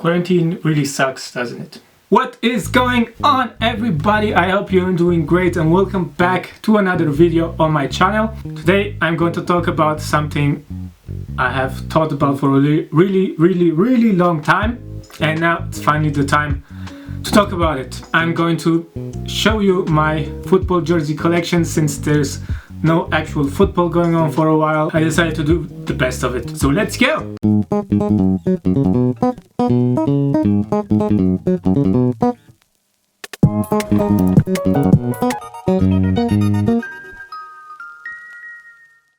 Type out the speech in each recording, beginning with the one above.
Quarantine really sucks, doesn't it? What is going on, everybody? I hope you're doing great and welcome back to another video on my channel. Today I'm going to talk about something I have thought about for a really long time, and now it's finally the time to talk about it. I'm going to show you my football jersey collection. Since there's no actual football going on for a while, I decided to do the best of it. So let's go!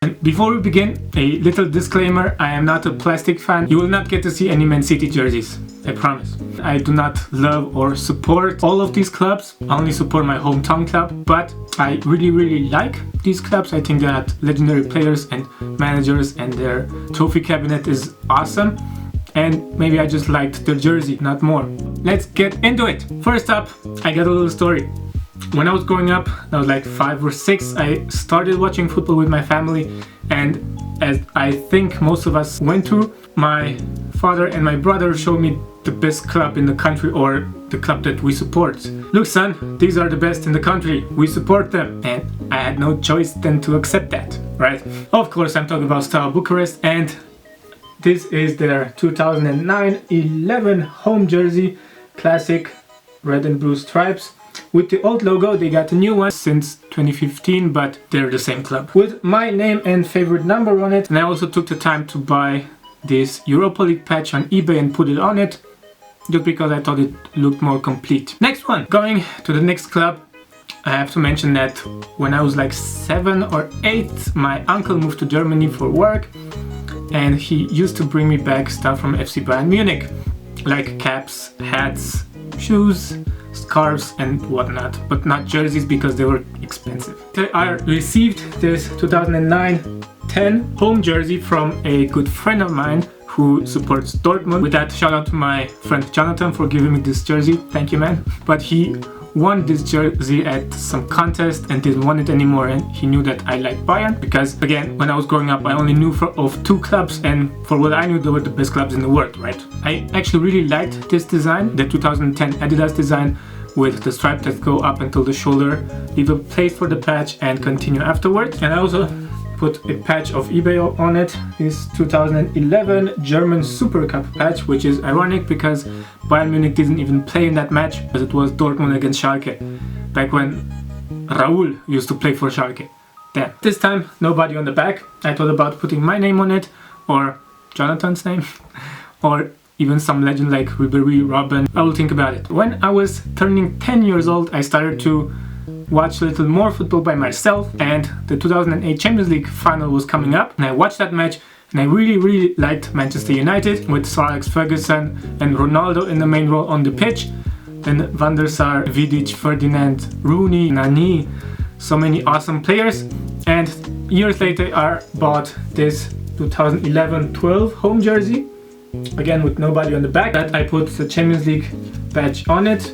And before we begin, a little disclaimer: I am not a plastic fan. You will not get to see any Man City jerseys, I promise. I do not love or support all of these clubs. I only support my hometown club, but I really like these clubs. I think they had legendary players and managers, and their trophy cabinet is awesome. And maybe I just liked their jersey, not more. Let's get into it. First up, I got a little story. When I was growing up, I was like 5 or 6, I started watching football with my family, and as I think most of us went through, my father and my brother showed me the best club in the country, or the club that we support. Look son, these are the best in the country, we support them. And I had no choice than to accept that, right? Of course I'm talking about Steaua Bucharest, and this is their 2009-11 home jersey, classic red and blue stripes. With the old logo, they got a new one since 2015, but they're the same club, with my name and favorite number on it. And I also took the time to buy this Europa League patch on eBay and put it on it, just because I thought it looked more complete. Next one, going to the next club. I have to mention that when I was like 7 or 8, my uncle moved to Germany for work, and he used to bring me back stuff from FC Bayern Munich, like caps, hats, shoes, scarves and whatnot, but not jerseys because they were expensive. I received this 2009-10 home jersey from a good friend of mine who supports Dortmund. With that, shout out to my friend Jonathan for giving me this jersey. Thank you, man. But he won this jersey at some contest and didn't want it anymore, and he knew that I liked Bayern because, again, when I was growing up I only knew of 2 clubs, and for what I knew they were the best clubs in the world, right? I actually really liked this design, the 2010 Adidas design with the stripes that go up until the shoulder, leave a place for the patch and continue afterwards. And I also put a patch of eBay on it, this 2011 German Super Cup patch, which is ironic because Bayern Munich didn't even play in that match, as it was Dortmund against Schalke, back when Raúl used to play for Schalke. Damn. This time, nobody on the back. I thought about putting my name on it, or Jonathan's name, or even some legend like Ribéry, Robben. I will think about it. When I was turning 10 years old, I started to watch a little more football by myself, and the 2008 Champions League final was coming up, and I watched that match, and I really liked Manchester United with Sir Alex Ferguson and Ronaldo in the main role on the pitch, then Van der Sar, Vidic, Ferdinand, Rooney, Nani, so many awesome players. And years later I bought this 2011-12 home jersey, again with nobody on the back, that I put the Champions League badge on it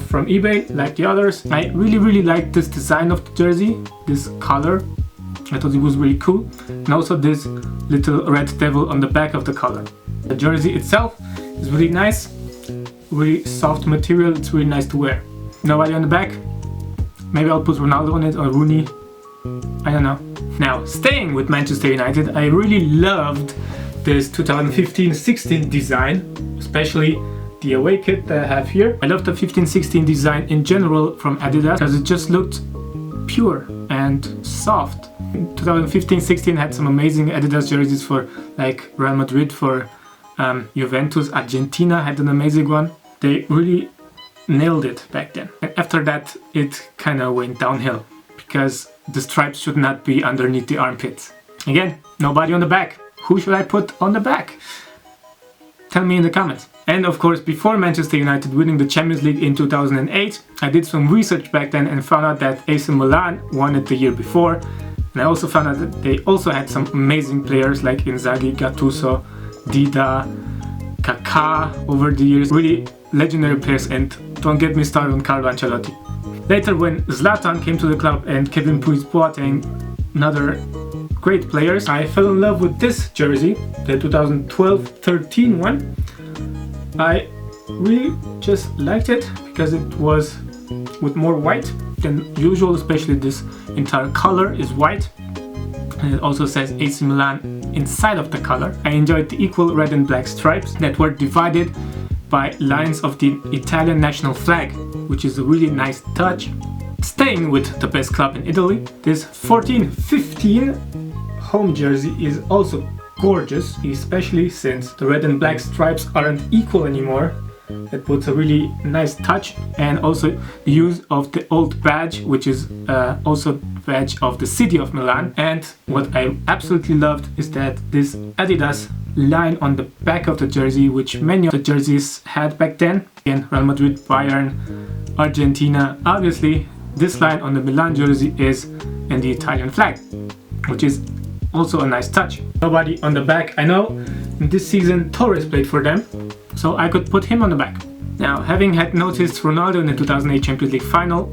from eBay like the others. I really liked this design of the jersey, this color. I thought it was really cool, and also this little red devil on the back of the collar. The jersey itself is really nice, really soft material, it's really nice to wear. Nobody on the back. Maybe I'll put Ronaldo on it, or Rooney, I don't know. Now, staying with Manchester United, I really loved this 2015-16 design, especially the away kit that I have here. I love the 15-16 design in general from Adidas because it just looked pure and soft. 2015-16 had some amazing Adidas jerseys for like Real Madrid, for Juventus. Argentina had an amazing one. They really nailed it back then. And after that it kind of went downhill because the stripes should not be underneath the armpits. Again, nobody on the back. Who should I put on the back? Tell me in the comments. And of course, before Manchester United winning the Champions League in 2008, I did some research back then and found out that AC Milan won it the year before. And I also found out that they also had some amazing players like Inzaghi, Gattuso, Dida, Kaká over the years. Really legendary players, and don't get me started on Carlo Ancelotti. Later, when Zlatan came to the club and Kevin Prince Boateng, another great players, I fell in love with this jersey, the 2012-13 one. I really just liked it because it was with more white than usual, especially this entire color is white. And it also says AC Milan inside of the color. I enjoyed the equal red and black stripes that were divided by lines of the Italian national flag, which is a really nice touch. Staying with the best club in Italy, this 14-15 home jersey is also gorgeous, especially since the red and black stripes aren't equal anymore. It puts a really nice touch, and also the use of the old badge, which is also badge of the city of Milan. And what I absolutely loved is that this Adidas line on the back of the jersey, which many of the jerseys had back then. Again, Real Madrid, Bayern, Argentina. Obviously, this line on the Milan jersey is in the Italian flag, which is also a nice touch. Nobody on the back. I know in this season Torres played for them, so I could put him on the back. Now, having had noticed Ronaldo in the 2008 Champions League final,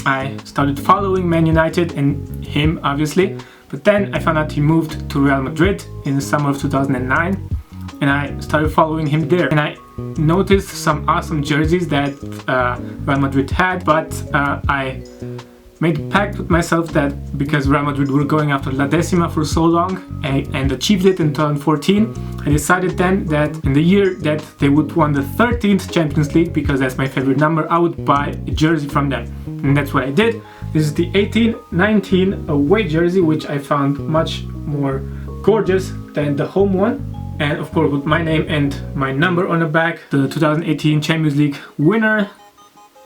I started following Man United and him obviously, but then I found out he moved to Real Madrid in the summer of 2009, and I started following him there. And I noticed some awesome jerseys that Real Madrid had, but I made a pact with myself that because Real Madrid were going after La Decima for so long and achieved it in 2014, I decided then that in the year that they would won the 13th Champions League, because that's my favorite number, I would buy a jersey from them. And that's what I did. This is the 18-19 away jersey, which I found much more gorgeous than the home one. And of course with my name and my number on the back, the 2018 Champions League winner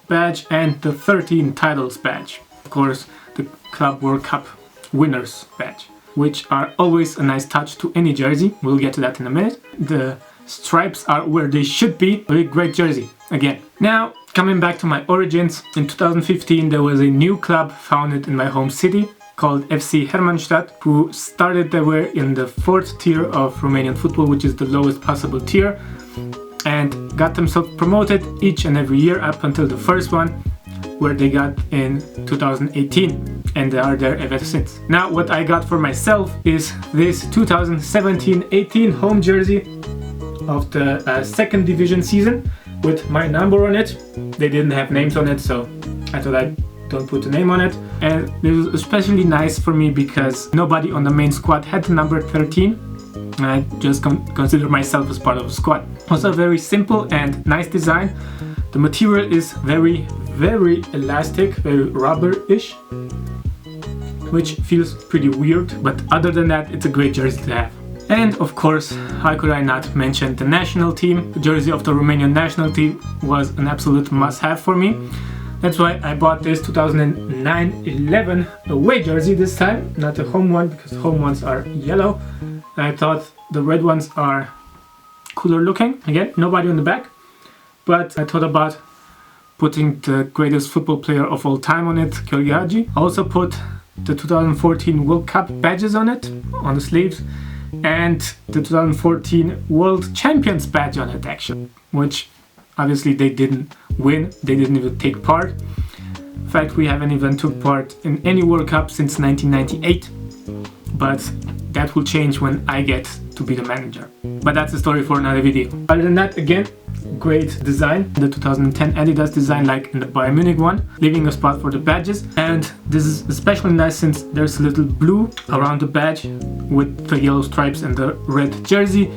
badge and the 13 titles badge. Of course, the Club World Cup winners badge, which are always a nice touch to any jersey. We'll get to that in a minute. The stripes are where they should be. A great jersey, again. Now, coming back to my origins, in 2015 there was a new club founded in my home city called FC Herman Stud, who started they were in the 4th tier of Romanian football, which is the lowest possible tier, and got themselves promoted each and every year up until the first one, where they got in 2018, and they are there ever since. Now what I got for myself is this 2017-18 home jersey of the 2nd division season with my number on it. They didn't have names on it, so I thought I'd don't put a name on it. And this was especially nice for me because nobody on the main squad had the number 13. And I just consider myself as part of the squad. Also very simple and nice design. The material is very elastic, very rubber-ish, which feels pretty weird, but other than that, it's a great jersey to have. And of course, how could I not mention the national team? The jersey of the Romanian national team was an absolute must-have for me. That's why I bought this 2009-11 away jersey this time, not the home one, because home ones are yellow. And I thought the red ones are cooler looking. Again, nobody on the back, but I thought about putting the greatest football player of all time on it, Gheorghe. I also put the 2014 World Cup badges on it, on the sleeves, and the 2014 World Champions badge on it actually, which obviously they didn't win, they didn't even take part. In fact, we haven't even took part in any World Cup since 1998, but that will change when I get to be the manager. But that's a story for another video. Other than that, again, great design. The 2010 Adidas design, like in the Bayern Munich one, leaving a spot for the badges. And this is especially nice since there's a little blue around the badge with the yellow stripes and the red jersey.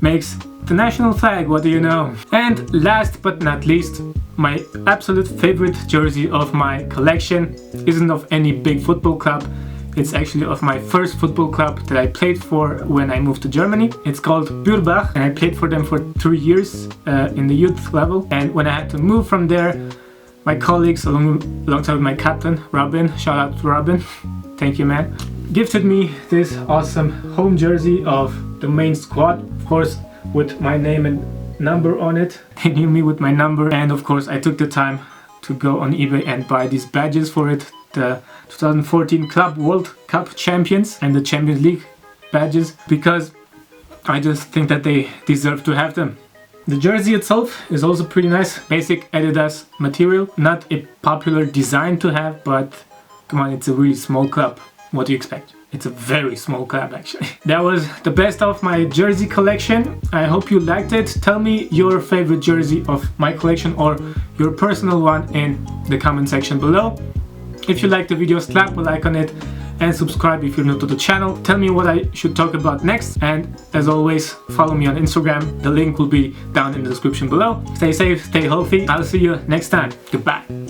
Makes the national flag, what do you know? And last but not least, my absolute favorite jersey of my collection isn't of any big football club. It's actually of my first football club that I played for when I moved to Germany. It's called Bürbach, and I played for them for 3 years in the youth level. And when I had to move from there, my colleagues, alongside my captain, Robin, shout out to Robin, thank you man, gifted me this awesome home jersey of the main squad, of course with my name and number on it. They knew me with my number, and of course I took the time to go on eBay and buy these badges for it. The 2014 Club World Cup champions and the Champions League badges, because I just think that they deserve to have them. The jersey itself is also pretty nice, basic Adidas material, not a popular design to have, but come on, it's a really small club, what do you expect? It's a very small club actually. That was the best of my jersey collection. I hope you liked it. Tell me your favorite jersey of my collection or your personal one in the comment section below. If you liked the video, slap a like on it and subscribe if you're new to the channel. Tell me what I should talk about next, and as always, follow me on Instagram. The link will be down in the description below. Stay safe, stay healthy. I'll see you next time. Goodbye.